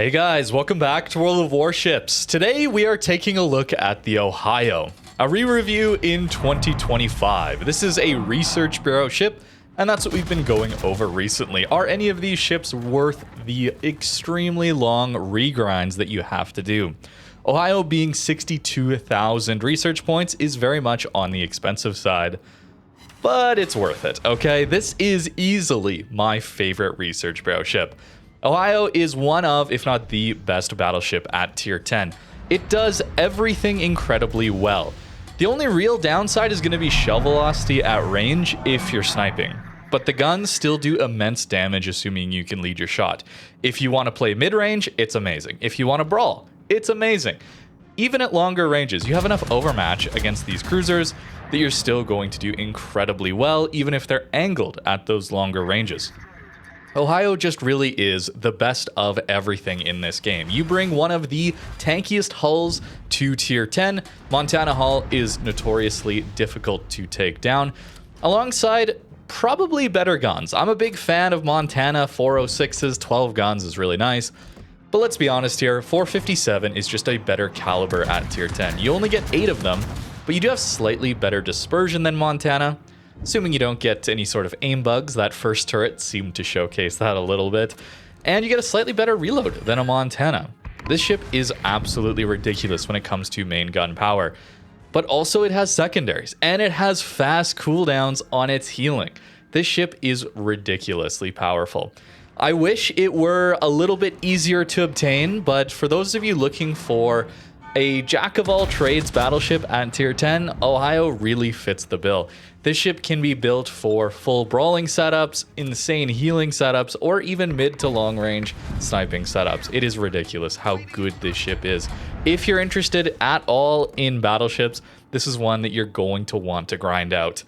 Hey guys, welcome back to World of Warships. Today we are taking a look at the Ohio, a re-review in 2025. This is a research bureau ship, and that's what we've been going over recently. Are any of these ships worth the extremely long regrinds that you have to do? Ohio being 62,000 research points is very much on the expensive side, but it's worth it, okay? This is easily my favorite research bureau ship. Ohio is one of, if not the best battleship at tier 10. It does everything incredibly well. The only real downside is going to be shell velocity at range if you're sniping. But the guns still do immense damage assuming you can lead your shot. If you want to play mid-range, it's amazing. If you want to brawl, it's amazing. Even at longer ranges, you have enough overmatch against these cruisers that you're still going to do incredibly well, even if they're angled at those longer ranges. Ohio just really is the best of everything in this game. You bring one of the tankiest hulls to tier 10. Montana hull is notoriously difficult to take down, alongside probably better guns. I'm a big fan of Montana 406s, 12 guns is really nice. But let's be honest here, 457 is just a better caliber at tier 10. You only get 8 of them, but you do have slightly better dispersion than Montana. Assuming you don't get any sort of aim bugs, that first turret seemed to showcase that a little bit. And you get a slightly better reload than a Montana. This ship is absolutely ridiculous when it comes to main gun power. But also it has secondaries, and it has fast cooldowns on its healing. This ship is ridiculously powerful. I wish it were a little bit easier to obtain, but for those of you looking for a jack-of-all-trades battleship at tier 10, Ohio really fits the bill. This ship can be built for full brawling setups, insane healing setups, or even mid to long range sniping setups. It is ridiculous how good this ship is. If you're interested at all in battleships, this is one that you're going to want to grind out.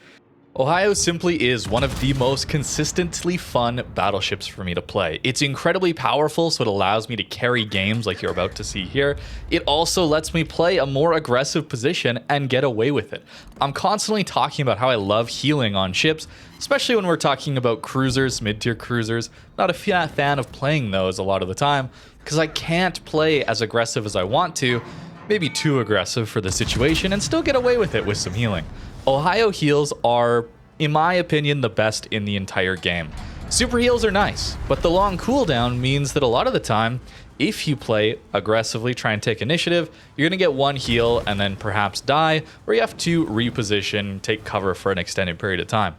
Ohio simply is one of the most consistently fun battleships for me to play. It's incredibly powerful, so it allows me to carry games like you're about to see here. It also lets me play a more aggressive position and get away with it. I'm constantly talking about how I love healing on ships, especially when we're talking about cruisers, mid-tier cruisers. Not a fan of playing those a lot of the time, because I can't play as aggressive as I want to, maybe too aggressive for the situation, and still get away with it with some healing. Ohio heals are, in my opinion, the best in the entire game. Super heals are nice, but the long cooldown means that a lot of the time, if you play aggressively, try and take initiative, you're going to get one heal and then perhaps die, or you have to reposition, take cover for an extended period of time.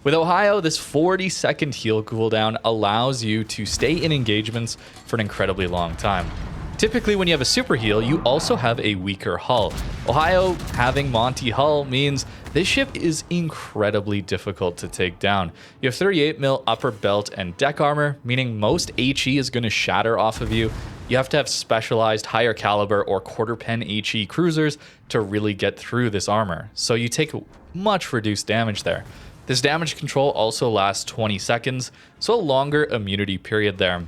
With Ohio, this 40-second heal cooldown allows you to stay in engagements for an incredibly long time. Typically, when you have a super heal, you also have a weaker hull. Ohio having Monty hull means this ship is incredibly difficult to take down. You have 38mm upper belt and deck armor, meaning most HE is going to shatter off of you. You have to have specialized higher caliber or quarter pen HE cruisers to really get through this armor, so you take much reduced damage there. This damage control also lasts 20 seconds, so a longer immunity period there,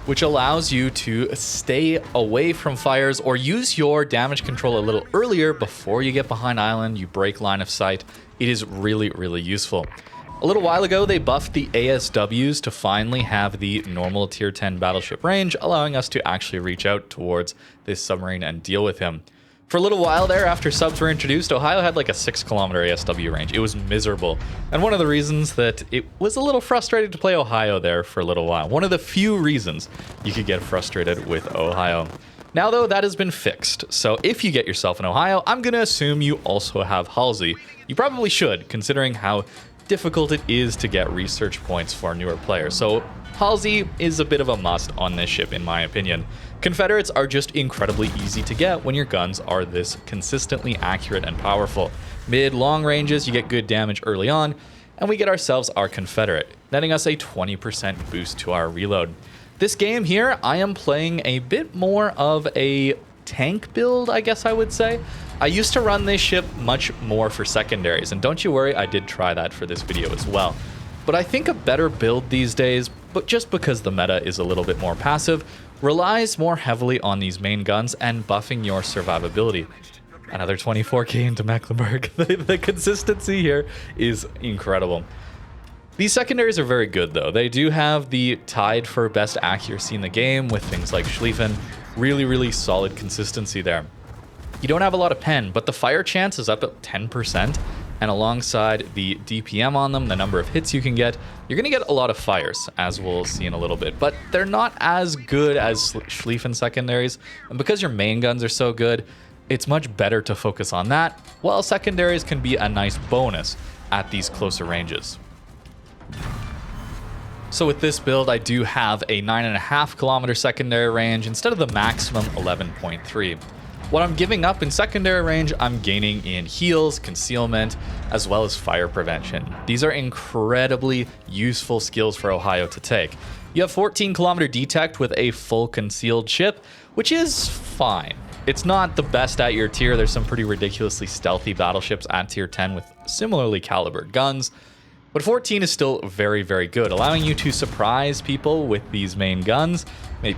which allows you to stay away from fires or use your damage control a little earlier before you get behind island, you break line of sight. It is really, really useful. A little while ago, they buffed the ASWs to finally have the normal tier 10 battleship range, allowing us to actually reach out towards this submarine and deal with him. For a little while there, after subs were introduced, Ohio had like a 6-kilometer ASW range. It was miserable. And one of the reasons that it was a little frustrating to play Ohio there for a little while. One of the few reasons you could get frustrated with Ohio. Now, though, that has been fixed. So if you get yourself an Ohio, I'm going to assume you also have Halsey. You probably should, considering how difficult it is to get research points for newer players. So Halsey is a bit of a must on this ship, in my opinion. Confederates are just incredibly easy to get when your guns are this consistently accurate and powerful. Mid-long ranges, you get good damage early on, and we get ourselves our Confederate, netting us a 20% boost to our reload. This game here, I am playing a bit more of a tank build, I guess I would say. I used to run this ship much more for secondaries, and don't you worry, I did try that for this video as well. But I think a better build these days, but just because the meta is a little bit more passive, relies more heavily on these main guns and buffing your survivability. Another 24k into Mecklenburg. The consistency here is incredible. These secondaries are very good, though. They do have the tied for best accuracy in the game with things like Schlieffen. Really, really solid consistency there. You don't have a lot of pen, but the fire chance is up at 10%. And alongside the DPM on them, the number of hits you can get, you're going to get a lot of fires, as we'll see in a little bit. But they're not as good as Schlieffen secondaries. And because your main guns are so good, it's much better to focus on that, while secondaries can be a nice bonus at these closer ranges. So with this build, I do have a 9.5 kilometer secondary range instead of the maximum 11.3. What I'm giving up in secondary range, I'm gaining in heals, concealment, as well as fire prevention. These are incredibly useful skills for Ohio to take. You have 14 kilometer detect with a full concealed ship, which is fine. It's not the best at your tier. There's some pretty ridiculously stealthy battleships at tier 10 with similarly calibered guns. But 14 is still very, very good, allowing you to surprise people with these main guns.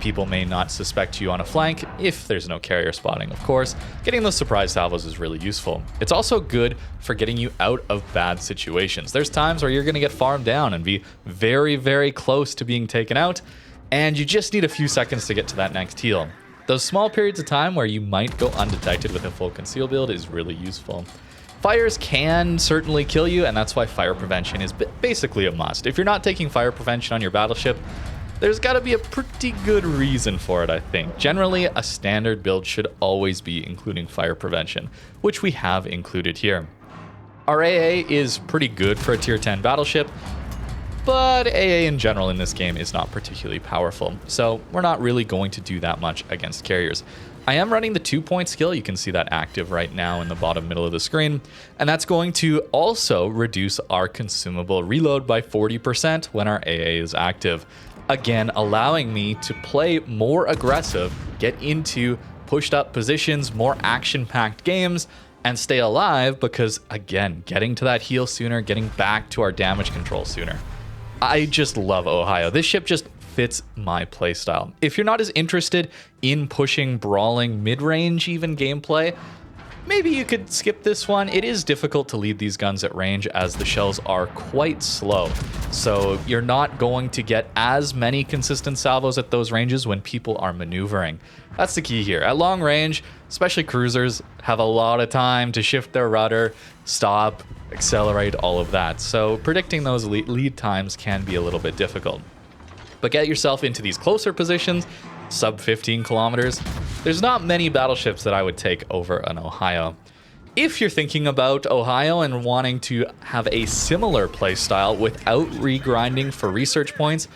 People may not suspect you on a flank, if there's no carrier spotting, of course. Getting those surprise salvos is really useful. It's also good for getting you out of bad situations. There's times where you're going to get farmed down and be very, very close to being taken out, and you just need a few seconds to get to that next heal. Those small periods of time where you might go undetected with a full conceal build is really useful. Fires can certainly kill you, and that's why fire prevention is basically a must. If you're not taking fire prevention on your battleship, there's got to be a pretty good reason for it, I think. Generally, a standard build should always be including fire prevention, which we have included here. Our AA is pretty good for a tier 10 battleship, but AA in general in this game is not particularly powerful, so we're not really going to do that much against carriers. I am running the 2-point skill. You can see that active right now in the bottom middle of the screen. And that's going to also reduce our consumable reload by 40% when our AA is active. Again, allowing me to play more aggressive, get into pushed up positions, more action-packed games, and stay alive because, again, getting to that heal sooner, getting back to our damage control sooner. I just love Ohio. This ship just fits my playstyle. If you're not as interested in pushing, brawling, mid-range even gameplay, maybe you could skip this one. It is difficult to lead these guns at range as the shells are quite slow. So you're not going to get as many consistent salvos at those ranges when people are maneuvering. That's the key here. At long range, especially cruisers, have a lot of time to shift their rudder, stop, accelerate, all of that. So predicting those lead times can be a little bit difficult. But get yourself into these closer positions, sub 15 kilometers. There's not many battleships that I would take over an Ohio. If you're thinking about Ohio and wanting to have a similar playstyle without regrinding for research points,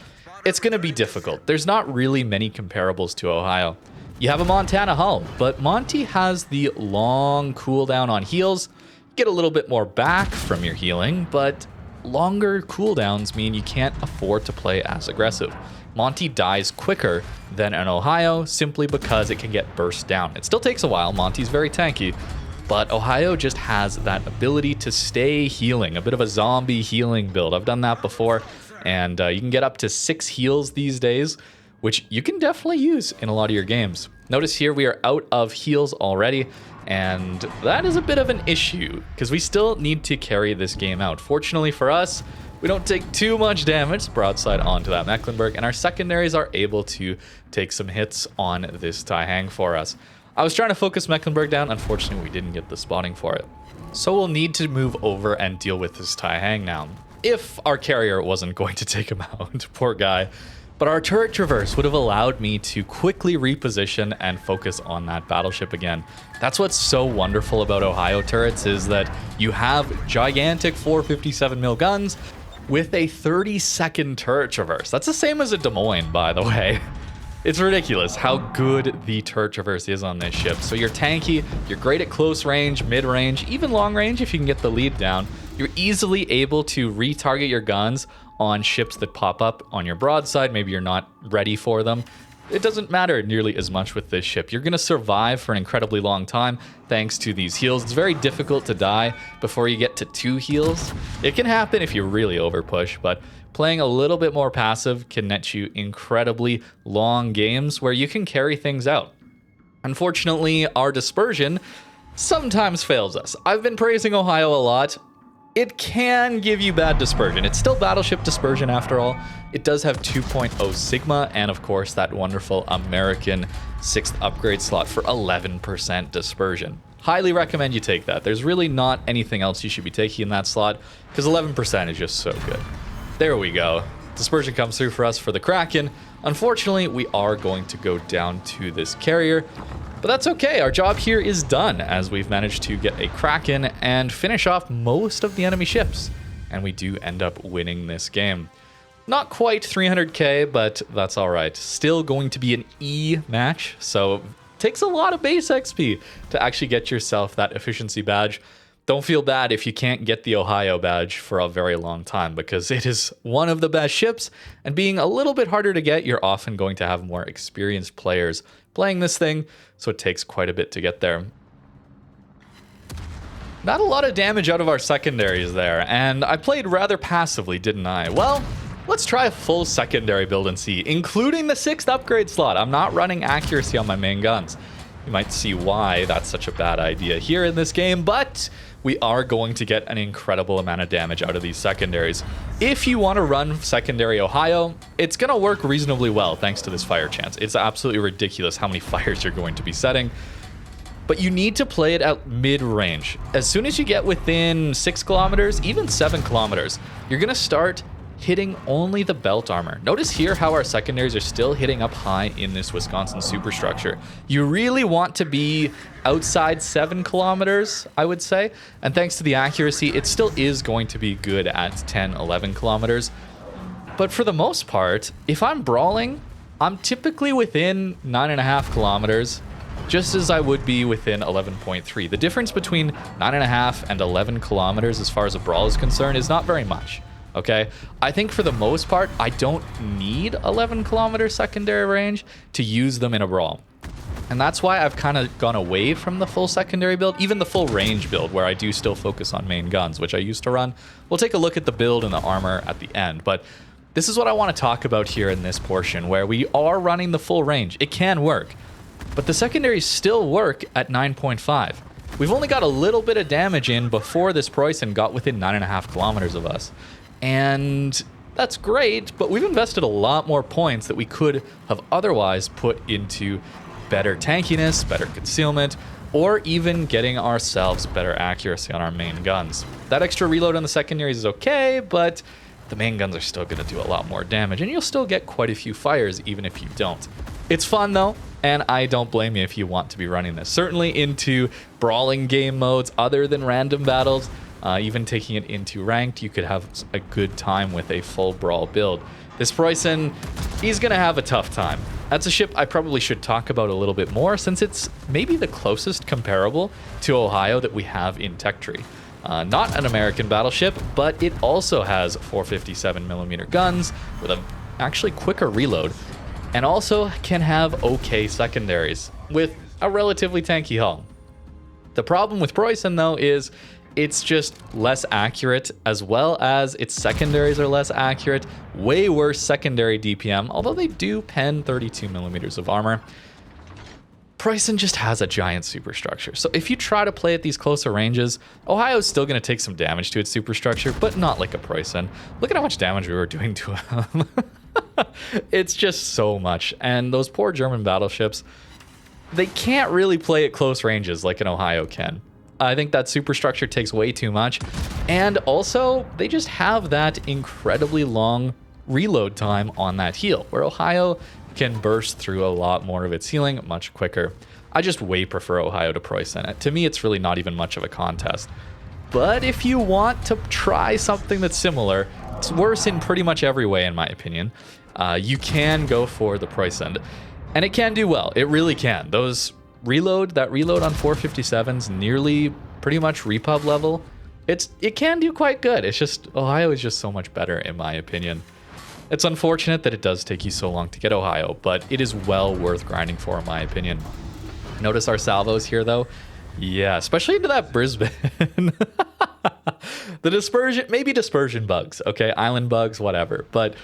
it's going to be difficult. There's not really many comparables to Ohio. You have a Montana hull, but Monty has the long cooldown on heals. You get a little bit more back from your healing, but longer cooldowns mean you can't afford to play as aggressive. Monty dies quicker than an Ohio simply because it can get burst down. It still takes a while. Monty's very tanky, but Ohio just has that ability to stay healing, a bit of a zombie healing build. I've done that before, and you can get up to 6 heals these days, which you can definitely use in a lot of your games. Notice here we are out of heals already, and that is a bit of an issue because we still need to carry this game out. Fortunately for us, we don't take too much damage broadside onto that Mecklenburg, and our secondaries are able to take some hits on this Taihang for us. I was trying to focus Mecklenburg down. Unfortunately, we didn't get the spotting for it. So we'll need to move over and deal with this Taihang now. If our carrier wasn't going to take him out, poor guy. But our turret traverse would have allowed me to quickly reposition and focus on that battleship again. That's what's so wonderful about Ohio turrets is that you have gigantic 457mm guns with a 30-second turret traverse. That's the same as a Des Moines, by the way. It's ridiculous how good the turret traverse is on this ship. So you're tanky, you're great at close range, mid-range, even long range if you can get the lead down. You're easily able to retarget your guns on ships that pop up on your broadside. Maybe you're not ready for them. It doesn't matter nearly as much with this ship. You're going to survive for an incredibly long time thanks to these heals. It's very difficult to die before you get to 2 heals. It can happen if you really overpush, but playing a little bit more passive can net you incredibly long games where you can carry things out. Unfortunately, our dispersion sometimes fails us. I've been praising Ohio a lot. it can give you bad dispersion. It's still Battleship dispersion after all. It does have 2.0 Sigma and of course that wonderful American 6th upgrade slot for 11% dispersion. Highly recommend you take that. There's really not anything else you should be taking in that slot because 11% is just so good. There we go. Dispersion comes through for us for the Kraken. Unfortunately, we are going to go down to this carrier. But that's okay, our job here is done as we've managed to get a Kraken and finish off most of the enemy ships. And we do end up winning this game. Not quite 300k, but that's all right. Still going to be an E match, so it takes a lot of base XP to actually get yourself that efficiency badge. Don't feel bad if you can't get the Ohio badge for a very long time because it is one of the best ships, and being a little bit harder to get, you're often going to have more experienced players playing this thing, so it takes quite a bit to get there. Not a lot of damage out of our secondaries there, and I played rather passively, didn't I? Well, let's try a full secondary build and see, including the 6th upgrade slot. I'm not running accuracy on my main guns. You might see why that's such a bad idea here in this game, but we are going to get an incredible amount of damage out of these secondaries. If you want to run secondary Ohio, it's going to work reasonably well thanks to this fire chance. It's absolutely ridiculous how many fires you're going to be setting. But you need to play it at mid-range. As soon as you get within 6 kilometers, even 7 kilometers, you're going to start hitting only the belt armor. Notice here how our secondaries are still hitting up high in this Wisconsin superstructure. You really want to be outside 7 kilometers, I would say. And thanks to the accuracy, it still is going to be good at 10, 11 kilometers. But for the most part, if I'm brawling, I'm typically within 9.5 kilometers, just as I would be within 11.3. The difference between 9.5 and 11 kilometers as far as a brawl is concerned is not very much. Okay, I think for the most part, I don't need 11 kilometer secondary range to use them in a brawl. And that's why I've kind of gone away from the full secondary build, even the full range build, where I do still focus on main guns, which I used to run. We'll take a look at the build and the armor at the end, but this is what I want to talk about here in this portion, where we are running the full range. It can work, but the secondaries still work at 9.5. We've only got a little bit of damage in before this Preußen got within 9.5 kilometers of us. And that's great, but we've invested a lot more points that we could have otherwise put into better tankiness, better concealment, or even getting ourselves better accuracy on our main guns. That extra reload on the secondaries is okay, but the main guns are still going to do a lot more damage, and you'll still get quite a few fires even if you don't. It's fun though, and I don't blame you if you want to be running this. Certainly into brawling game modes other than random battles. Even taking it into ranked, you could have a good time with a full brawl build. This Preußen, he's going to have a tough time. That's a ship I probably should talk about a little bit more since it's maybe the closest comparable to Ohio that we have in tech tree. Not an American battleship, but it also has 457mm guns with a actually quicker reload, and also can have okay secondaries with a relatively tanky hull. The problem with Preußen though is it's just less accurate, as well as its secondaries are less accurate. Way worse secondary DPM, although they do pen 32mm of armor. Preußen just has a giant superstructure. So if you try to play at these closer ranges, Ohio's still going to take some damage to its superstructure, but not like a Preußen. Look at how much damage we were doing to him. It's just so much. And those poor German battleships, they can't really play at close ranges like an Ohio can. I think that superstructure takes way too much. And also, they just have that incredibly long reload time on that heal, where Ohio can burst through a lot more of its healing much quicker. I just way prefer Ohio to Preußen. To me, it's really not even much of a contest. But if you want to try something that's similar, it's worse in pretty much every way, in my opinion, you can go for the Preußen. And it can do well. It really can. That reload on 457's nearly pretty much repub level. It can do quite good. It's just Ohio is just so much better in my opinion. It's unfortunate that it does take you so long to get Ohio, but it is well worth grinding for in my opinion. Notice our salvos here though. Yeah, especially into that Brisbane. The dispersion, maybe dispersion bugs, okay? Island bugs, whatever. But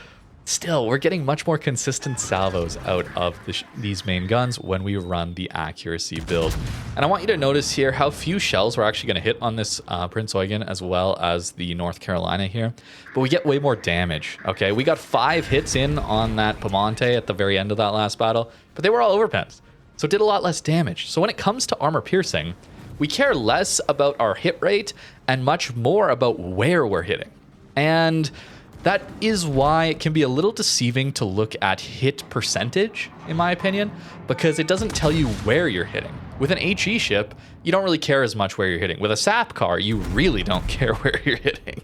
Still, we're getting much more consistent salvos out of these main guns when we run the accuracy build. And I want you to notice here how few shells we're actually going to hit on this Prince Eugen as well as the North Carolina here. But we get way more damage, okay? We got 5 hits in on that Piemonte at the very end of that last battle, but they were all overpens. So it did a lot less damage. So when it comes to armor piercing, we care less about our hit rate and much more about where we're hitting. And that is why it can be a little deceiving to look at hit percentage, in my opinion, because it doesn't tell you where you're hitting. With an HE ship, you don't really care as much where you're hitting. With a SAP car, you really don't care where you're hitting.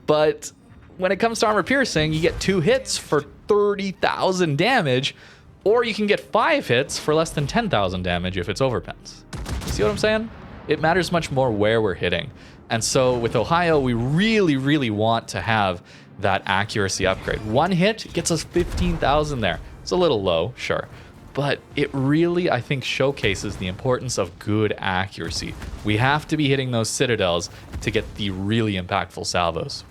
But when it comes to armor piercing, you get 2 hits for 30,000 damage, or you can get 5 hits for less than 10,000 damage if it's overpens. See what I'm saying? It matters much more where we're hitting. And so with Ohio, we really, really want to have that accuracy upgrade. 1 hit gets us 15,000 there. It's a little low, sure. But it really, I think, showcases the importance of good accuracy. We have to be hitting those citadels to get the really impactful salvos.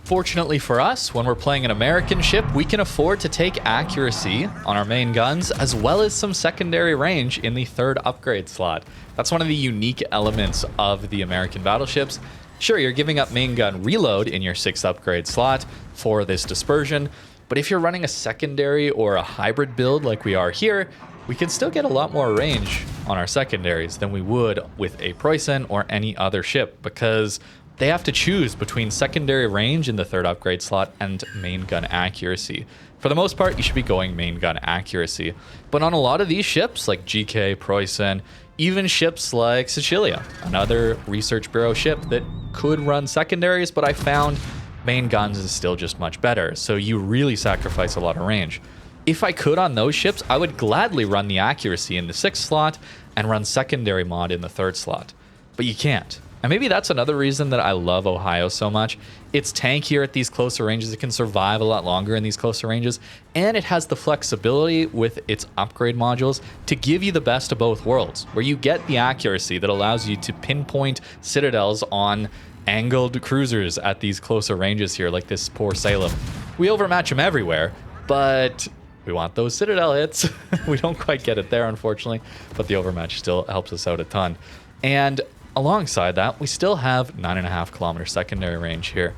Fortunately for us, when we're playing an American ship, we can afford to take accuracy on our main guns, as well as some secondary range in the 3rd upgrade slot. That's one of the unique elements of the American battleships. Sure, you're giving up main gun reload in your 6th upgrade slot for this dispersion, but if you're running a secondary or a hybrid build like we are here, we can still get a lot more range on our secondaries than we would with a Preußen or any other ship, because they have to choose between secondary range in the 3rd upgrade slot and main gun accuracy. For the most part, you should be going main gun accuracy. But on a lot of these ships, like GK, Preußen, even ships like Sicilia, another Research Bureau ship that could run secondaries, but I found main guns is still just much better. So you really sacrifice a lot of range. If I could on those ships, I would gladly run the accuracy in the 6th slot and run secondary mod in the 3rd slot. But you can't. And maybe that's another reason that I love Ohio so much. It's tankier at these closer ranges. It can survive a lot longer in these closer ranges. And it has the flexibility with its upgrade modules to give you the best of both worlds, where you get the accuracy that allows you to pinpoint citadels on angled cruisers at these closer ranges here, like this poor Salem. We overmatch them everywhere, but we want those citadel hits. We don't quite get it there, unfortunately, but the overmatch still helps us out a ton. And alongside that, we still have 9.5 kilometer secondary range here.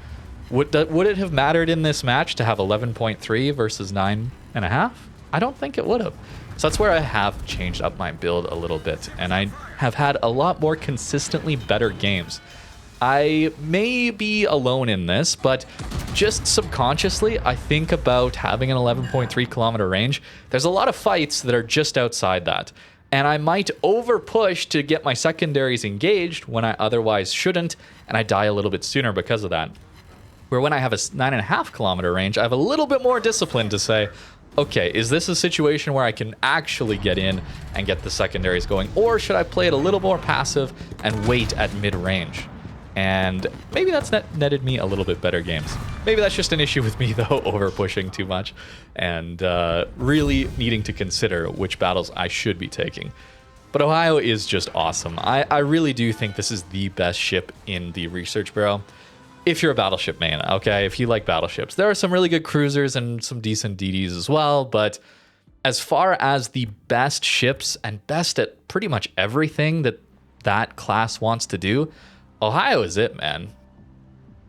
Would it have mattered in this match to have 11.3 versus 9.5? I don't think it would have. So that's where I have changed up my build a little bit, and I have had a lot more consistently better games. I may be alone in this, but just subconsciously, I think about having an 11.3 kilometer range. There's a lot of fights that are just outside that. And I might over push to get my secondaries engaged when I otherwise shouldn't, and I die a little bit sooner because of that. Where when I have a 9.5 kilometer range, I have a little bit more discipline to say, okay, is this a situation where I can actually get in and get the secondaries going, or should I play it a little more passive and wait at mid-range? And maybe that's netted me a little bit better games. Maybe that's just an issue with me, though, over pushing too much and really needing to consider which battles I should be taking. But Ohio is just awesome. I really do think this is the best ship in the Research Bureau. If you're a battleship man, okay? If you like battleships. There are some really good cruisers and some decent DDs as well, but as far as the best ships and best at pretty much everything that class wants to do, Ohio is it, man.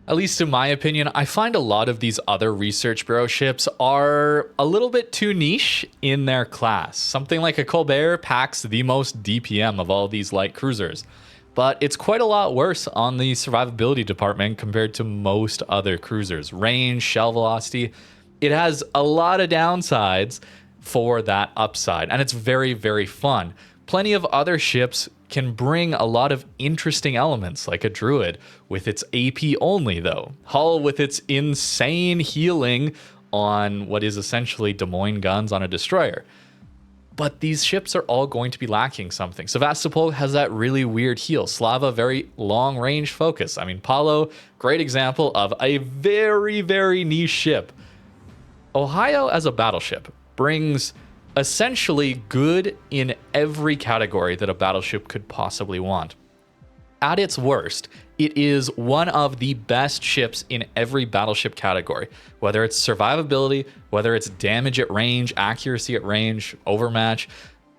At least in my opinion, I find a lot of these other Research Bureau ships are a little bit too niche in their class. Something like a Colbert packs the most DPM of all these light cruisers, but it's quite a lot worse on the survivability department compared to most other cruisers. Range, shell velocity, it has a lot of downsides for that upside, and it's very, very fun. Plenty of other ships can bring a lot of interesting elements, like a Druid with its AP only, though. Hull with its insane healing on what is essentially Des Moines guns on a destroyer. But these ships are all going to be lacking something. Sevastopol has that really weird heal. Slava, very long range focus. I mean, Palo, great example of a very, very niche ship. Ohio as a battleship brings essentially good in every category that a battleship could possibly want. at its worst, it is one of the best ships in every battleship category, whether it's survivability, whether it's damage at range, accuracy at range, overmatch,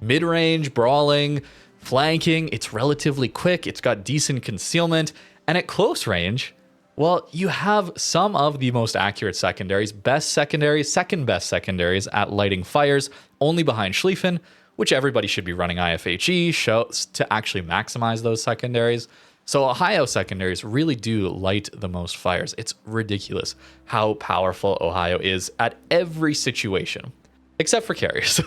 mid-range, brawling, flanking. It's relatively quick, it's got decent concealment, and at close range, well, you have some of the most accurate secondaries, best secondaries, second best secondaries at lighting fires, only behind Schlieffen, which everybody should be running IFHE shows to actually maximize those secondaries. So Ohio secondaries really do light the most fires. It's ridiculous how powerful Ohio is at every situation, except for carriers.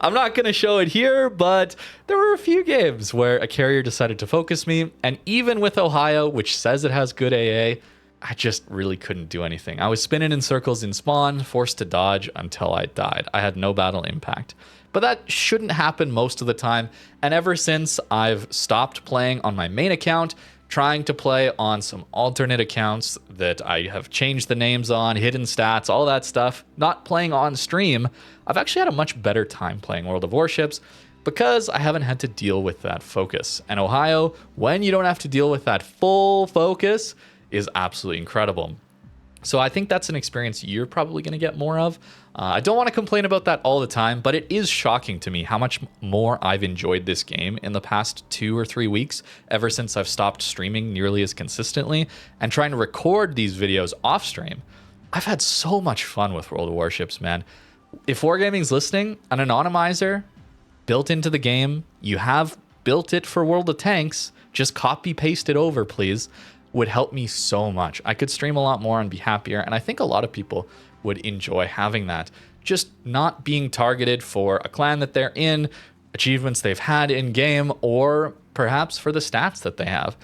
I'm not going to show it here, but there were a few games where a carrier decided to focus me, and even with Ohio, which says it has good AA, I just really couldn't do anything. I was spinning in circles in spawn, forced to dodge until I died. I had no battle impact. But that shouldn't happen most of the time, and ever since I've stopped playing on my main account, trying to play on some alternate accounts that I have changed the names on, hidden stats, all that stuff, not playing on stream, I've actually had a much better time playing World of Warships because I haven't had to deal with that focus. And Ohio, when you don't have to deal with that full focus, is absolutely incredible. So I think that's an experience you're probably going to get more of. I don't want to complain about that all the time, but it is shocking to me how much more I've enjoyed this game in the past 2 or 3 weeks, ever since I've stopped streaming nearly as consistently and trying to record these videos off stream. I've had so much fun with World of Warships, man. If Wargaming's listening, an anonymizer built into the game, you have built it for World of Tanks, just copy paste it over, please, would help me so much. I could stream a lot more and be happier, and I think a lot of people would enjoy having that. Just not being targeted for a clan that they're in, achievements they've had in-game, or perhaps for the stats that they have.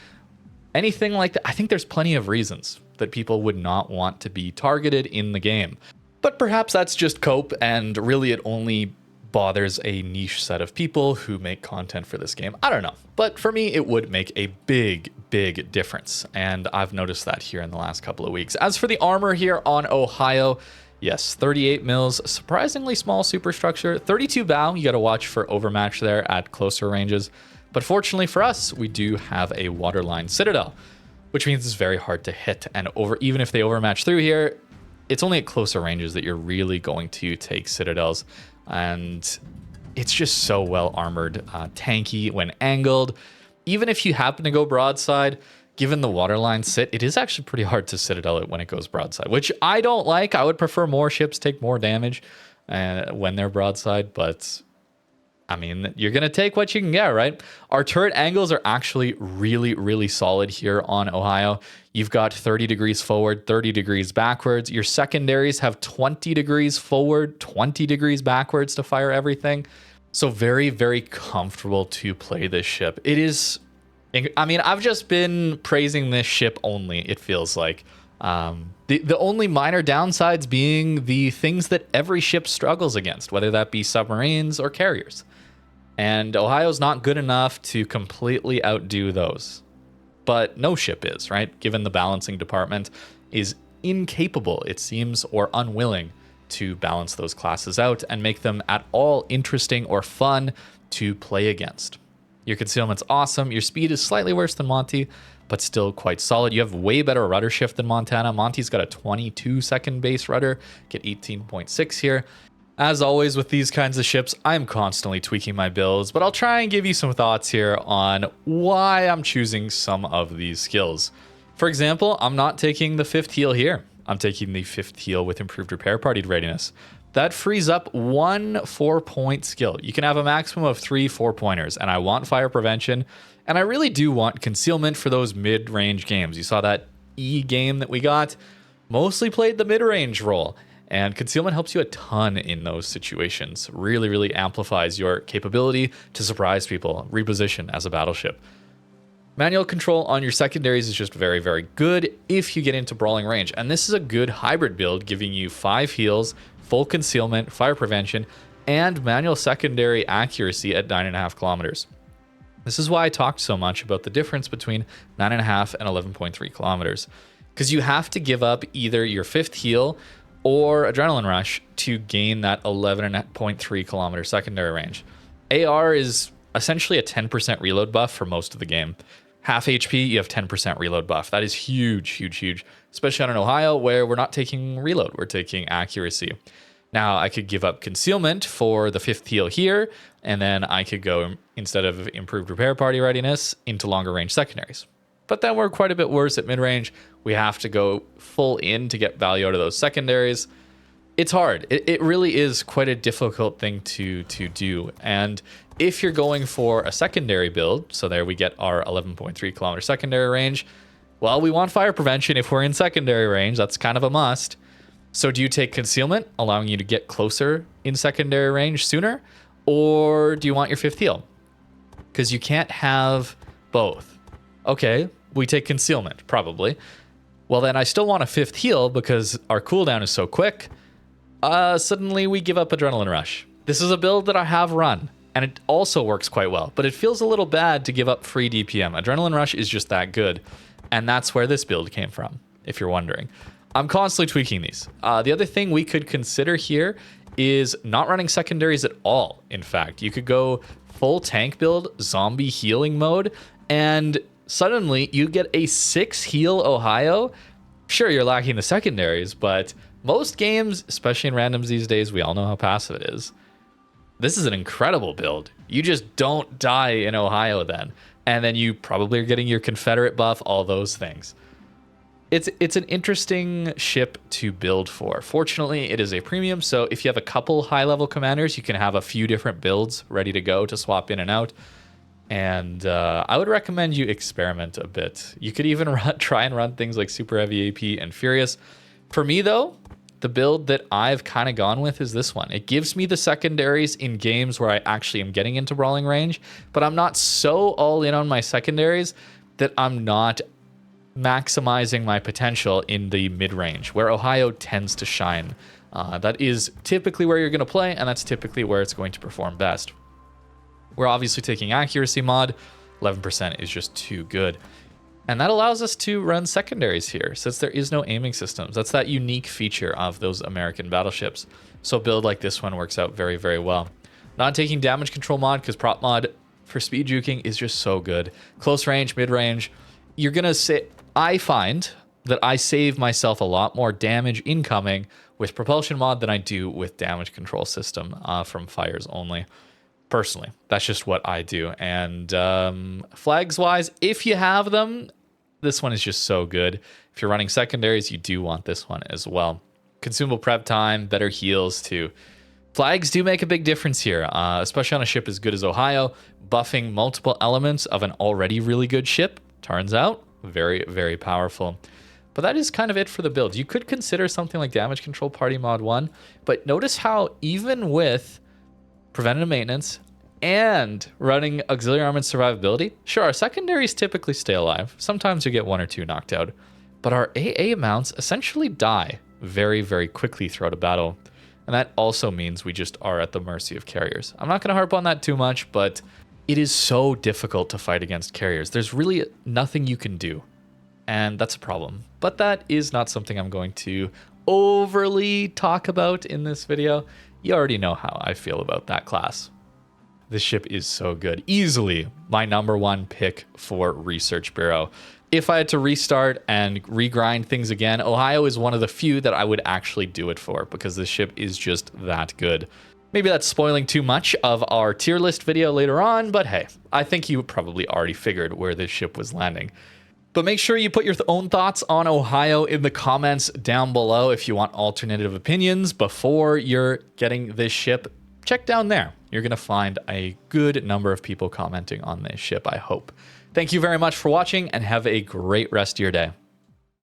Anything like that. I think there's plenty of reasons that people would not want to be targeted in the game. But perhaps that's just cope, and really it only bothers a niche set of people who make content for this game. I don't know. But for me, it would make a big difference. And I've noticed that here in the last couple of weeks. As for the armor here on Ohio, yes, 38 mils, surprisingly small superstructure, 32 bow. You got to watch for overmatch there at closer ranges. But fortunately for us, we do have a waterline citadel, which means it's very hard to hit. And even if they overmatch through here, it's only at closer ranges that you're really going to take citadels. And it's just so well armored, tanky when angled. Even if you happen to go broadside, given the waterline sit, it is actually pretty hard to citadel it when it goes broadside, which I don't like. I would prefer more ships take more damage when they're broadside, but I mean, you're going to take what you can get, right? Our turret angles are actually really solid here on Ohio. You've got 30 degrees forward, 30 degrees backwards. Your secondaries have 20 degrees forward, 20 degrees backwards to fire everything. So very comfortable to play this ship. It is, I mean, I've just been praising this ship only, it feels like. The only minor downsides being the things that every ship struggles against, whether that be submarines or carriers. And Ohio's not good enough to completely outdo those. But no ship is, right? Given the balancing department is incapable, it seems, or unwilling to balance those classes out and make them at all interesting or fun to play against. Your concealment's awesome. Your speed is slightly worse than Monty, but still quite solid. You have way better rudder shift than Montana. Monty's got a 22-second base rudder, get 18.6 here. As always with these kinds of ships, I'm constantly tweaking my builds, but I'll try and give you some thoughts here on why I'm choosing some of these skills. For example, I'm not taking the 5th heal here. I'm taking the 5th heal with improved repair partied readiness. That frees up 1 4-point skill. You can have a maximum of 3 4-pointers, and I want fire prevention, and I really do want concealment for those mid-range games. You saw that E game that we got, mostly played the mid-range role. And concealment helps you a ton in those situations. Really amplifies your capability to surprise people, reposition as a battleship. Manual control on your secondaries is just very good if you get into brawling range. And this is a good hybrid build, giving you 5 heals, full concealment, fire prevention, and manual secondary accuracy at 9.5 kilometers. This is why I talked so much about the difference between 9.5 and 11.3 kilometers. Because you have to give up either your 5th heal or adrenaline rush to gain that 11.3 kilometer secondary range. AR is essentially a 10% reload buff for most of the game. Half HP, you have 10% reload buff. That is huge, huge, huge, especially on an Ohio where we're not taking reload, we're taking accuracy. Now, I could give up concealment for the 5th heal here, and then I could go, instead of improved repair party readiness, into longer range secondaries. But then we're quite a bit worse at mid-range. We have to go full in to get value out of those secondaries. It's hard. It really is quite a difficult thing to do. And if you're going for a secondary build, so there we get our 11.3 kilometer secondary range, well, we want fire prevention if we're in secondary range. That's kind of a must. So do you take concealment, allowing you to get closer in secondary range sooner? Or do you want your 5th heal? Because you can't have both. Okay, we take concealment, probably. Well, then I still want a 5th heal because our cooldown is so quick. Suddenly we give up Adrenaline Rush. This is a build that I have run, and it also works quite well. But it feels a little bad to give up free DPM. Adrenaline Rush is just that good. And that's where this build came from, if you're wondering. I'm constantly tweaking these. The other thing we could consider here is not running secondaries at all. In fact, you could go full tank build, zombie healing mode, and suddenly you get a 6 heal Ohio. Sure, you're lacking the secondaries, but most games, especially in randoms these days, we all know how passive it is. This is an incredible build. You just don't die in Ohio then. And then you probably are getting your Confederate buff, all those things. It's an interesting ship to build for. Fortunately, it is a premium, so if you have a couple high-level commanders, you can have a few different builds ready to go to swap in and out. And I would recommend you experiment a bit. You could even try and run things like Super Heavy AP and Furious. For me, though, the build that I've kind of gone with is this one. It gives me the secondaries in games where I actually am getting into brawling range, but I'm not so all in on my secondaries that I'm not maximizing my potential in the mid-range, where Ohio tends to shine. That is typically where you're going to play, and that's typically where it's going to perform best. We're obviously taking accuracy mod. 11% is just too good. And that allows us to run secondaries here, since there is no aiming systems. That's that unique feature of those American battleships. So a build like this one works out very, very well. Not taking damage control mod, because prop mod for speed juking is just so good. Close range, mid-range, you're going to say, I find that I save myself a lot more damage incoming with propulsion mod than I do with damage control system from fires only. Personally, that's just what I do. And flags wise, if you have them, this one is just so good. If you're running secondaries, you do want this one as well. Consumable prep time, better heals too. Flags do make a big difference here, especially on a ship as good as Ohio. Buffing multiple elements of an already really good ship, turns out, very, very powerful. But that is kind of it for the build. You could consider something like Damage Control Party Mod 1, but notice how even with preventative maintenance and running auxiliary armament survivability, sure, our secondaries typically stay alive. Sometimes you get 1 or 2 knocked out, but our AA mounts essentially die very, very quickly throughout a battle. And that also means we just are at the mercy of carriers. I'm not going to harp on that too much, but it is so difficult to fight against carriers. There's really nothing you can do, and that's a problem. But that is not something I'm going to overly talk about in this video. You already know how I feel about that class. This ship is so good. Easily my #1 pick for Research Bureau. If I had to restart and regrind things again, Ohio is one of the few that I would actually do it for, because this ship is just that good. Maybe that's spoiling too much of our tier list video later on, but hey, I think you probably already figured where this ship was landing. But make sure you put your own thoughts on Ohio in the comments down below if you want alternative opinions before you're getting this ship. Check down there. You're going to find a good number of people commenting on this ship, I hope. Thank you very much for watching, and have a great rest of your day.